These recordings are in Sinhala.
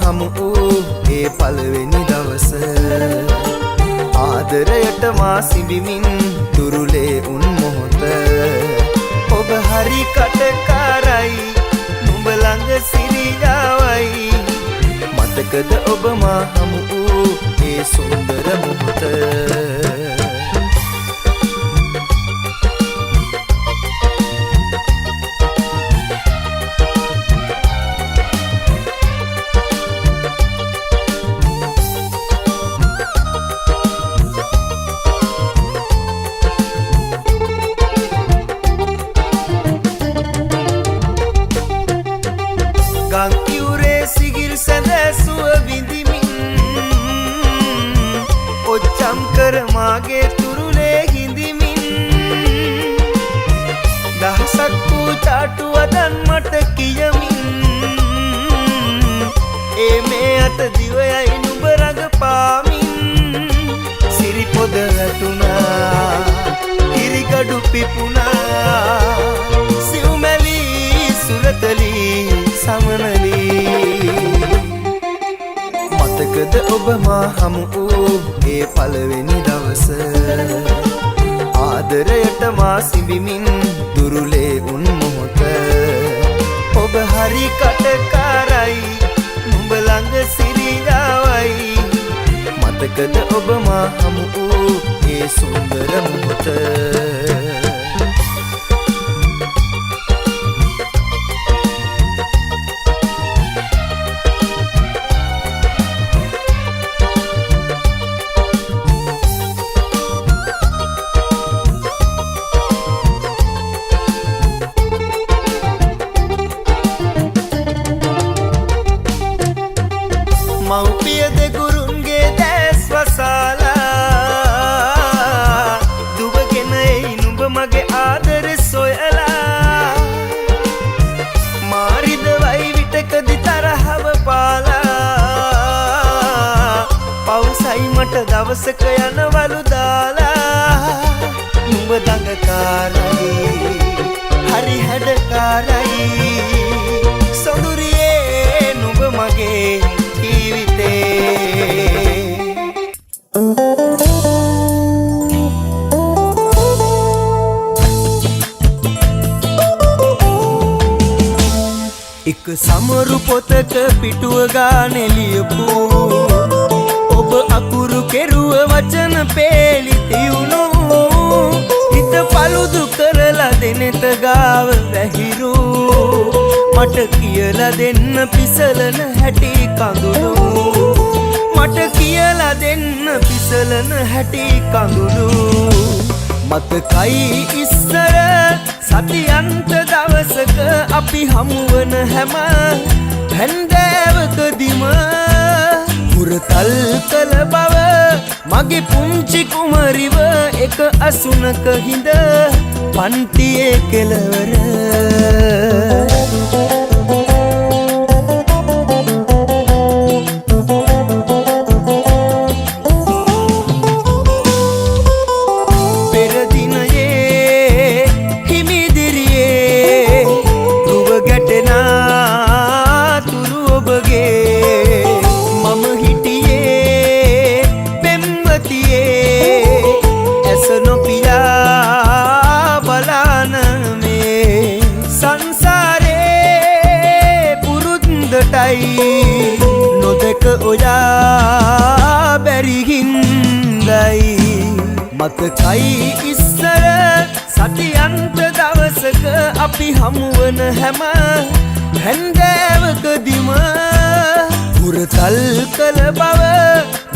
හමු වූ ඒ පළවෙනි දවස ආදරයට මා සිඹිමින් දුරුලේ උන් මොහොත ඔබ හරි කටකාරයි නුඹ ළඟ සිරියාවයි මතකද ඔබ මා හමු වූ ඒ සුන්දර මොහොත ගංකිවුරේ සිගිල් සැඳැසුව විඳිමින් ඔච්චම් කර මාගේ තුරුලේ හිඳිමින් දහසක් වූ චාටු වදන් මට කියමින් ඒ මේ අත දිවයයි නුඹ රඟපාමින් සිරිපොද වැටුණා ඉරිගඩු පිපුණා සිව්මැලි සුරතලි සමනලී මතකද ඔබ මා හමු වූ ඒ පළවෙනි දවස ආදරයට මා සිඹිමින් දුරුලේ උන් මොහොත ඔබ හරි කටකාරයි නුඹ ළඟ සිරියාවයි මතකද ඔබ මා හමු වූ ඒ සුන්දර මොහොත මව්පියද ගුරුන්ගේ දැස් වසාලා දුවගෙන එයි නුඹ මගේ ආදර සොයලා මාරිදවයි විටකදි තරහව පාලා පවුසයි මට දවසක යනවලු දාලා නුඹ දඟකාරයි හරි හැඩකාරයි සොඳුරියේ නුඹ මගේ එක සමරු පොතක පිටුව ගානේ ලියපු ඔබ අකුරු කෙරුව වචන පේලි තියුණු හිත පළුදු කරලා දෙනෙත ගාව වැහිරු මට කියලා දෙන්න පිසලන හැටි කඳුළු මට කියලා දෙන්න පිසලන හැටි කඳුළු මතකයි ඉස්සර සතියන්ත දවසක අපි හමුවන හැම හැන්දෑවකදිම පුරතල් කළ බව මගේ පුංචි කුමරිව එක අසුනක හිඳ පන්තියේ කෙළවර නොදක ඔයා බැරිහින්දයි මතකයි ඉස්සර සතියන්ත දවසක අපි හමුවන හැම හැන්දෑවකදිම පුරතල් කළ බව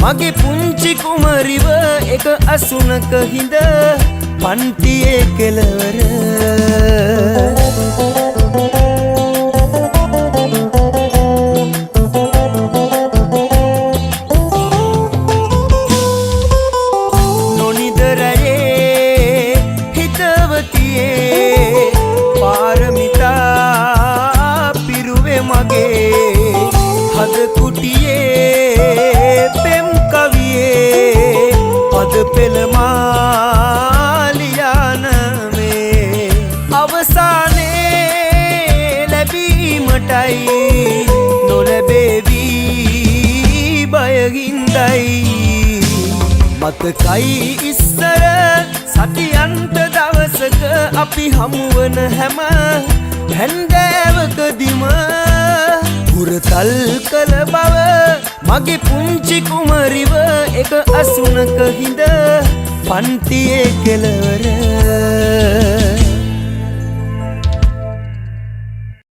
මගේ පුංචි කුමරිව එක අසුනක හිඳ පන්තියේ කෙළවර නොලැබේවී හොඳයි මතකයි ඉස්සර සතියන්ත දවසක අපි හමුවන හැම හැන්දෑවකදිම හුරතල් කළ බව මගේ පුංචි කුමරිව එක අසුනක හිඳ පන්තියේ කෙළවර